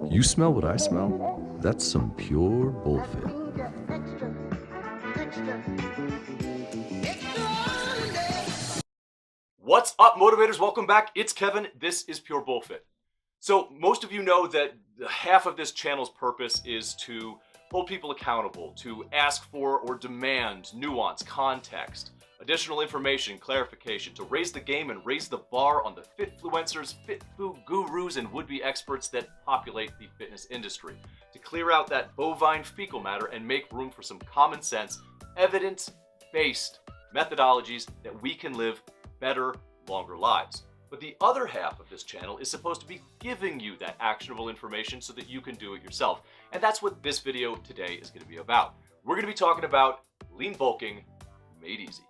You smell what I smell? That's some pure bullshit. What's up, motivators? Welcome back. It's Kevin. This is Pure Bullfit. So most of you know that half of this channel's purpose is to hold people accountable, to ask for or demand nuance, context, additional information, clarification, to raise the game and raise the bar on the fitfluencers, fit food gurus, and would-be experts that populate the fitness industry, to clear out that bovine fecal matter and make room for some common sense, evidence-based methodologies that we can live better, longer lives. But the other half of this channel is supposed to be giving you that actionable information so that you can do it yourself. And that's what this video today is going to be about. We're going to be talking about lean bulking made easy.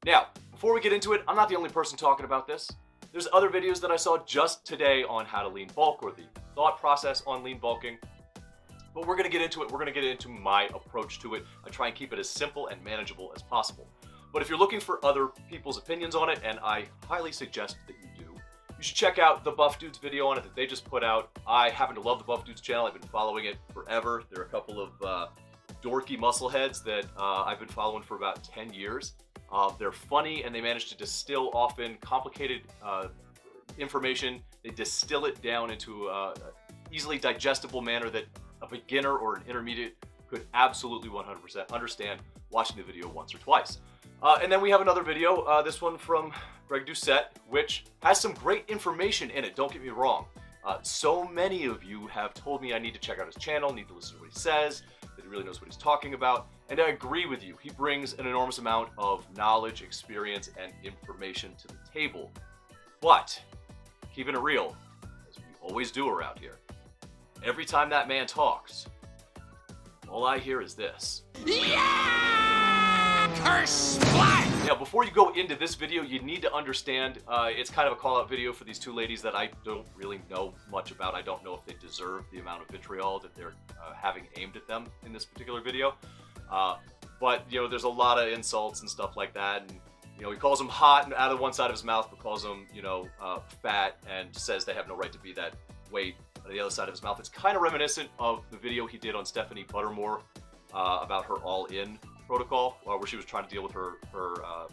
Now, before we get into it, I'm not the only person talking about this. There's other videos that I saw just today on how to lean bulk or the thought process on lean bulking. But we're going to get into it. We're going to get into my approach to it. I try and keep it as simple and manageable as possible. But if you're looking for other people's opinions on it, and I highly suggest that you do, you should check out the Buff Dudes video on it that they just put out. I happen to love the Buff Dudes channel. I've been following it forever. There are a couple of dorky muscleheads that I've been following for about 10 years. They're funny, and they manage to distill often complicated information. They distill it down into an easily digestible manner that a beginner or an intermediate could absolutely 100% understand watching the video once or twice. And then we have another video, this one from Greg Doucette, which has some great information in it, don't get me wrong. So many of you have told me I need to check out his channel, need to listen to what he says, that he really knows what he's talking about, and I agree with you. He brings an enormous amount of knowledge, experience, and information to the table. But, keeping it real, as we always do around here, every time that man talks, all I hear is this. Yeah! Curse fly! Now, before you go into this video, you need to understand it's kind of a call-out video for these two ladies that I don't really know much about. I don't know if they deserve the amount of vitriol that they're having aimed at them in this particular video. But, you know, there's a lot of insults and stuff like that. And, you know, he calls them hot out of one side of his mouth, but calls them, you know, fat, and says they have no right to be that weight on the other side of his mouth. It's kind of reminiscent of the video he did on Stephanie Buttermore about her all-in protocol, where she was trying to deal with her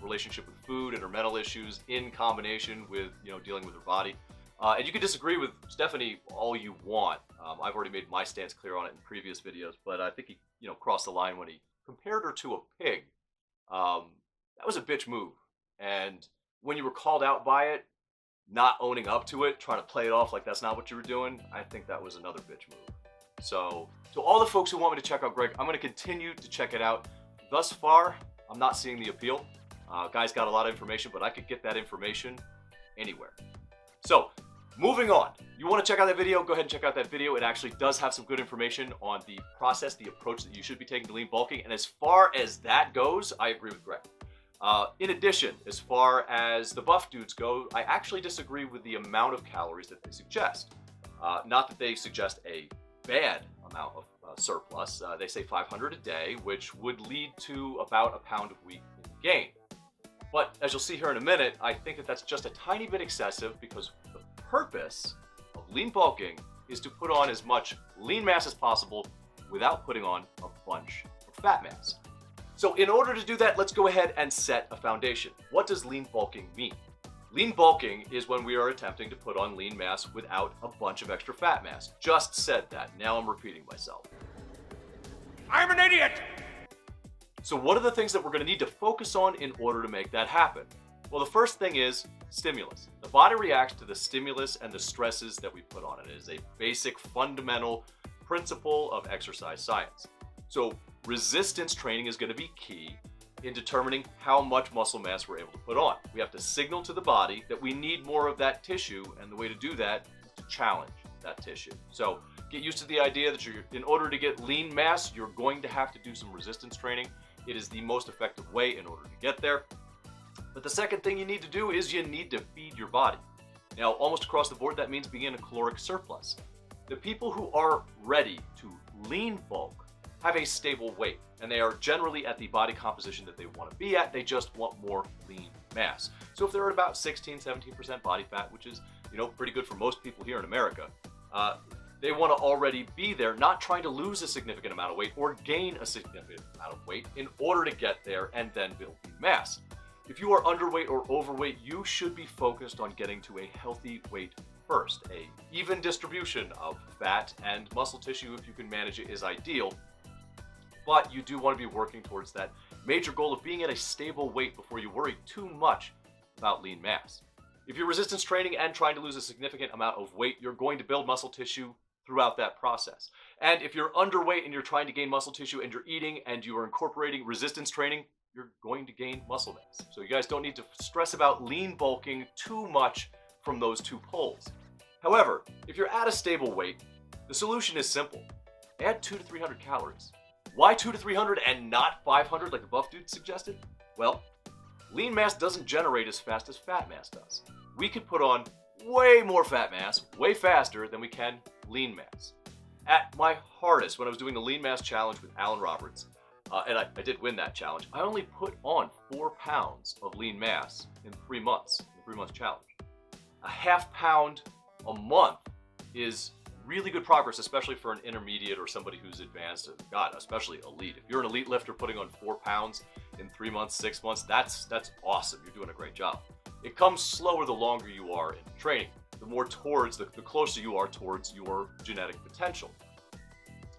relationship with food and her mental issues in combination with, you know, dealing with her body. And you can disagree with Stephanie all you want. I've already made my stance clear on it in previous videos, but I think he, you know, crossed the line when he compared her to a pig. That was a bitch move. And when you were called out by it, not owning up to it, trying to play it off like that's not what you were doing, I think that was another bitch move. So, to all the folks who want me to check out Greg, I'm going to continue to check it out. Thus far, I'm not seeing the appeal. Guy's got a lot of information, but I could get that information anywhere. So, moving on. You want to check out that video? Go ahead and check out that video. It actually does have some good information on the process, the approach that you should be taking to lean bulking. And as far as that goes, I agree with Greg. In addition, as far as the Buff Dudes go, I actually disagree with the amount of calories that they suggest. Not that they suggest a bad amount of surplus. They say 500 a day, which would lead to about a pound a week in gain. But as you'll see here in a minute, I think that that's just a tiny bit excessive, because the purpose of lean bulking is to put on as much lean mass as possible without putting on a bunch of fat mass. So in order to do that, let's go ahead and set a foundation. What does lean bulking mean? Lean bulking is when we are attempting to put on lean mass without a bunch of extra fat mass. Just said that. Now I'm repeating myself. I'm an idiot! So what are the things that we're going to need to focus on in order to make that happen? Well, the first thing is stimulus. The body reacts to the stimulus and the stresses that we put on it. It is a basic, fundamental principle of exercise science. So resistance training is going to be key in determining how much muscle mass we're able to put on. We have to signal to the body that we need more of that tissue, and the way to do that is to challenge that tissue. So get used to the idea that in order to get lean mass, you're going to have to do some resistance training. It is the most effective way in order to get there. But the second thing you need to do is you need to feed your body. Now, almost across the board, that means being in a caloric surplus. The people who are ready to lean bulk have a stable weight, and they are generally at the body composition that they want to be at. They just want more lean mass. So if they're at about 16, 17% body fat, which is, you know, pretty good for most people here in America, They want to already be there, not trying to lose a significant amount of weight or gain a significant amount of weight in order to get there and then build lean mass. If you are underweight or overweight, you should be focused on getting to a healthy weight first. A even distribution of fat and muscle tissue, if you can manage it, is ideal. But you do want to be working towards that major goal of being at a stable weight before you worry too much about lean mass. If you're resistance training and trying to lose a significant amount of weight, you're going to build muscle tissue throughout that process. And if you're underweight and you're trying to gain muscle tissue and you're eating and you are incorporating resistance training, you're going to gain muscle mass. So you guys don't need to stress about lean bulking too much from those two poles. However, if you're at a stable weight, the solution is simple. Add 200 to 300 calories. Why 200 to 300 and not 500 like the buff dude suggested? Well, lean mass doesn't generate as fast as fat mass does. We can put on way more fat mass, way faster than we can lean mass. At my hardest, when I was doing the lean mass challenge with Alan Roberts, and I did win that challenge, I only put on 4 pounds of lean mass in 3 months, the 3-month challenge. A half pound a month is really good progress, especially for an intermediate or somebody who's advanced, God, especially elite. If you're an elite lifter putting on 4 pounds in 3 months, 6 months, that's awesome. You're doing a great job. It comes slower the longer you are in training, the more towards, the closer you are towards your genetic potential.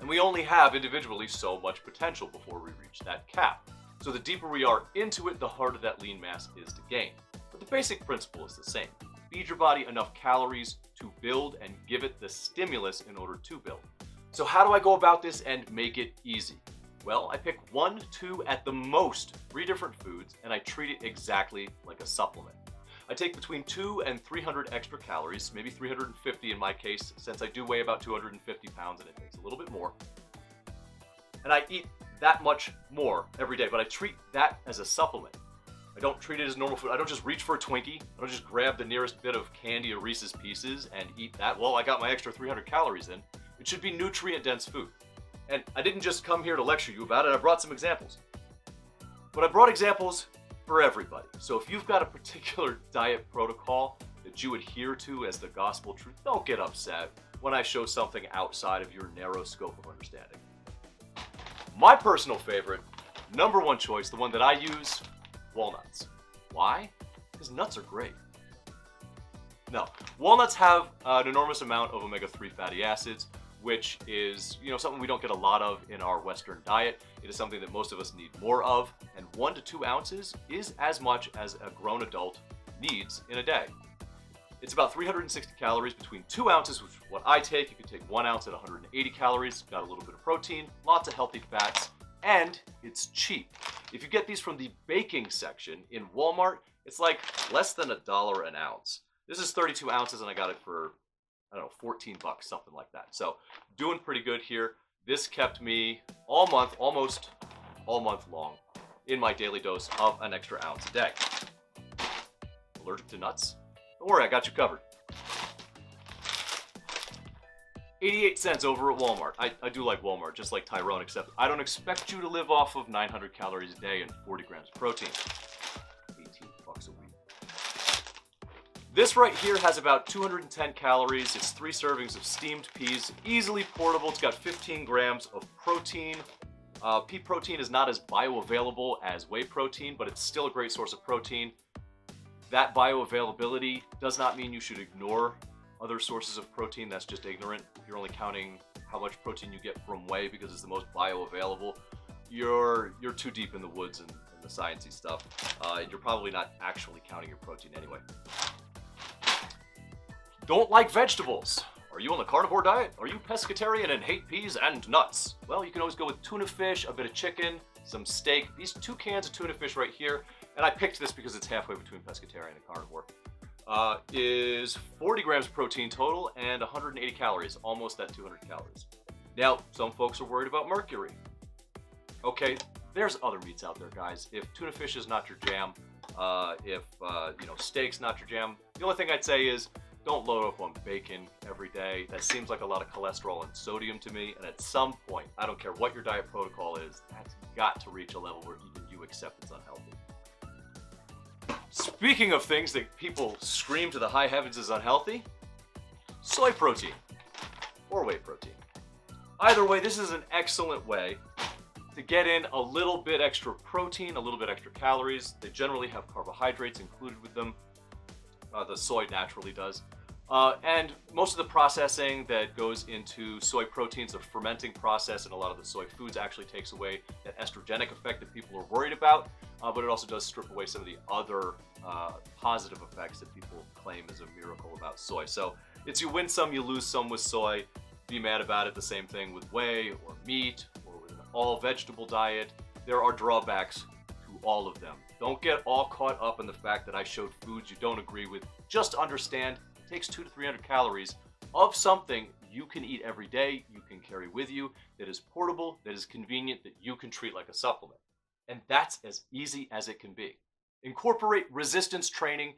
And we only have individually so much potential before we reach that cap. So the deeper we are into it, the harder that lean mass is to gain. But the basic principle is the same. Feed your body enough calories to build and give it the stimulus in order to build. So how do I go about this and make it easy? Well, I pick 1, 2, at the most 3 different foods, and I treat it exactly like a supplement. I take between 200 and 300 extra calories, maybe 350 in my case, since I do weigh about 250 pounds and it takes a little bit more. And I eat that much more every day, but I treat that as a supplement. I don't treat it as normal food. I don't just reach for a Twinkie. I don't just grab the nearest bit of candy or Reese's Pieces and eat that. Well, I got my extra 300 calories in. It should be nutrient-dense food. And I didn't just come here to lecture you about it. I brought some examples. But I brought examples for everybody. So if you've got a particular diet protocol that you adhere to as the gospel truth, don't get upset when I show something outside of your narrow scope of understanding. My personal favorite, number 1 choice, the one that I use, walnuts. Why? Because nuts are great. No, walnuts have an enormous amount of omega-3 fatty acids, which is, something we don't get a lot of in our Western diet. It is something that most of us need more of, and 1 to 2 ounces is as much as a grown adult needs in a day. It's about 360 calories between 2 ounces, which is what I take. You can take 1 ounce at 180 calories. Got a little bit of protein, lots of healthy fats, and it's cheap. If you get these from the baking section in Walmart, it's like less than $1 an ounce. This is 32 ounces and I got it for, 14 bucks, something like that. So doing pretty good here. This kept me all month, almost all month long, in my daily dose of an extra ounce a day. Allergic to nuts? Don't worry, I got you covered. 88 cents over at Walmart. I do like Walmart, just like Tyrone, except I don't expect you to live off of 900 calories a day and 40 grams of protein. 18 bucks a week. This right here has about 210 calories. It's 3 servings of steamed peas, easily portable. It's got 15 grams of protein. Pea protein is not as bioavailable as whey protein, but it's still a great source of protein. That bioavailability does not mean you should ignore other sources of protein. That's just ignorant. If you're only counting how much protein you get from whey because it's the most bioavailable, you're too deep in the woods and the sciencey stuff, and you're probably not actually counting your protein anyway. Don't like vegetables. Are you on the carnivore diet? Are you pescatarian and hate peas and nuts? Well, you can always go with tuna fish, a bit of chicken, some steak. These 2 cans of tuna fish right here, and I picked this because it's halfway between pescatarian and carnivore, is 40 grams of protein total and 180 calories, almost at 200 calories. Now, some folks are worried about mercury. Okay, there's other meats out there, guys. If tuna fish is not your jam, if steak's not your jam, the only thing I'd say is don't load up on bacon every day. That seems like a lot of cholesterol and sodium to me, and at some point, I don't care what your diet protocol is, that's got to reach a level where even you accept it's unhealthy. Speaking of things that people scream to the high heavens is unhealthy, soy protein. or whey protein. Either way, this is an excellent way to get in a little bit extra protein, a little bit extra calories. They generally have carbohydrates included with them. The soy naturally does. And most of the processing that goes into soy proteins, the fermenting process in a lot of the soy foods actually takes away that estrogenic effect that people are worried about, but it also does strip away some of the other positive effects that people claim is a miracle about soy. So it's you win some, you lose some with soy. Be mad about it. The same thing with whey or meat or with an all vegetable diet. There are drawbacks to all of them. Don't get all caught up in the fact that I showed foods you don't agree with. Just understand it takes 200 to 300 calories of something you can eat every day, you can carry with you, that is portable, that is convenient, that you can treat like a supplement. And that's as easy as it can be. Incorporate resistance training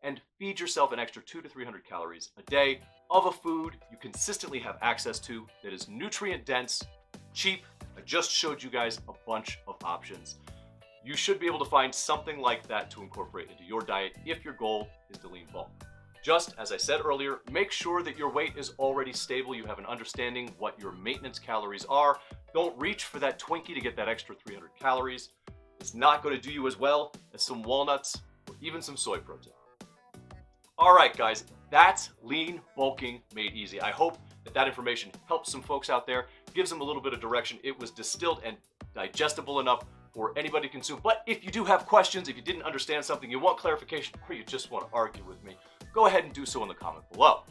and feed yourself an extra 200 to 300 calories a day of a food you consistently have access to that is nutrient dense, cheap. I just showed you guys a bunch of options. You should be able to find something like that to incorporate into your diet if your goal is to lean bulk. Just as I said earlier, make sure that your weight is already stable. You have an understanding what your maintenance calories are. Don't reach for that Twinkie to get that extra 300 calories. It's not going to do you as well as some walnuts or even some soy protein. All right, guys, that's lean bulking made easy. I hope that information helps some folks out there, gives them a little bit of direction. It was distilled and digestible enough for anybody to consume. But if you do have questions, if you didn't understand something, you want clarification, or you just want to argue with me, go ahead and do so in the comment below.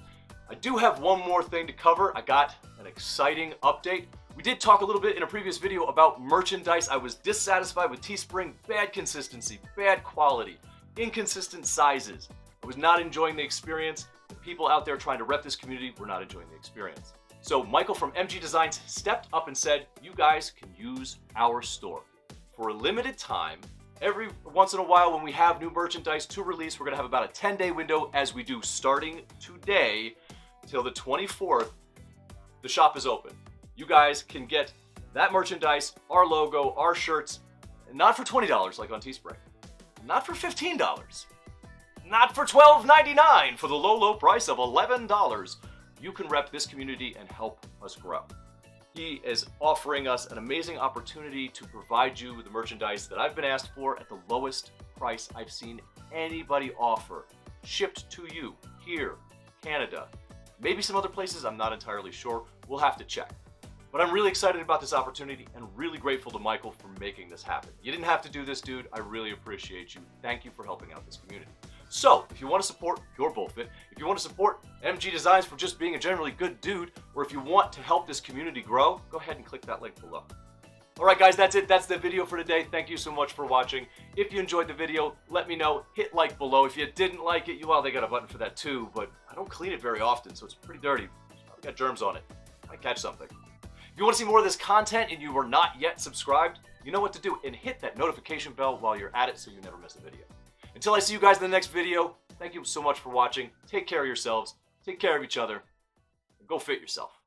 I do have one more thing to cover. I got an exciting update. We did talk a little bit in a previous video about merchandise. I was dissatisfied with Teespring, bad consistency, bad quality, inconsistent sizes. I was not enjoying the experience. The people out there trying to rep this community were not enjoying the experience. So Michael from MG Designs stepped up and said, you guys can use our store. For a limited time, every once in a while when we have new merchandise to release, we're gonna have about a 10-day window as we do starting today till the 24th. The shop is open. You guys can get that merchandise, our logo, our shirts, not for $20 like on Teespring, not for $15, not for $12.99, for the low, low price of $11. You can rep this community and help us grow. He is offering us an amazing opportunity to provide you with the merchandise that I've been asked for at the lowest price I've seen anybody offer, shipped to you here, Canada, maybe some other places, I'm not entirely sure. We'll have to check. But I'm really excited about this opportunity and really grateful to Michael for making this happen. You didn't have to do this, dude. I really appreciate you. Thank you for helping out this community. So, if you want to support Pure Bullfit, if you want to support MG Designs for just being a generally good dude, or if you want to help this community grow, go ahead and click that link below. All right, guys, that's it. That's the video for today. Thank you so much for watching. If you enjoyed the video, let me know. Hit like below. If you didn't like it, well, they got a button for that too, but I don't clean it very often, so it's pretty dirty. It's probably got germs on it. Might catch something. If you want to see more of this content and you are not yet subscribed, you know what to do, and hit that notification bell while you're at it so you never miss a video. Until I see you guys in the next video, thank you so much for watching. Take care of yourselves, take care of each other, and go fit yourself.